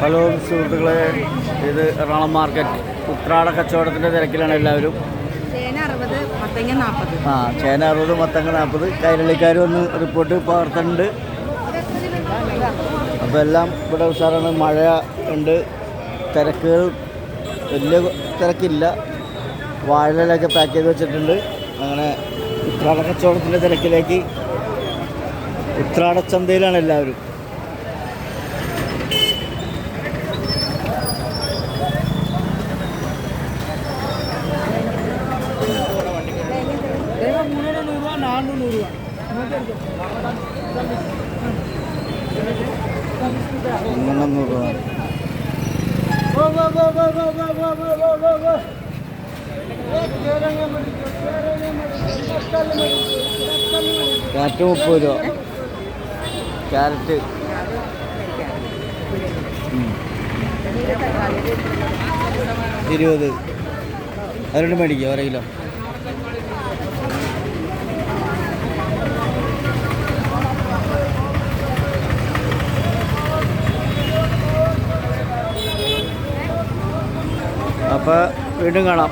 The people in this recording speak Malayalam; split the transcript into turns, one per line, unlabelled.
ഹലോ സുഹൃത്തുക്കളെ, ഇത് എറണാകുളം മാർക്കറ്റ് ഉത്രാട കച്ചവടത്തിൻ്റെ തിരക്കിലാണ് എല്ലാവരും.
ചേന 60, മത്തങ്ങ 40.
ചേന 60, മത്തങ്ങ 40. കൈരളിക്കാർ വന്ന് റിപ്പോർട്ട് പകർത്തുന്നുണ്ട്. അപ്പോൾ എല്ലാം ഇവിടെ ഉഷാറാണ്. മഴ ഉണ്ട്, തിരക്കുകൾ വലിയ തിരക്കില്ല. വാഴയിലൊക്കെ പാക്ക് ചെയ്ത് വെച്ചിട്ടുണ്ട്. അങ്ങനെ ഉത്രാട കച്ചവടത്തിൻ്റെ തിരക്കിലേക്ക് ഉത്രാടച്ചന്തയിലാണ് എല്ലാവരും. ക്യാരറ്റ് 30 രൂപ. ക്യാരറ്റ് 20. അതിലോട്ട് മേടിക്കുക 1 കിലോ. അപ്പോൾ വീണ്ടും കാണാം.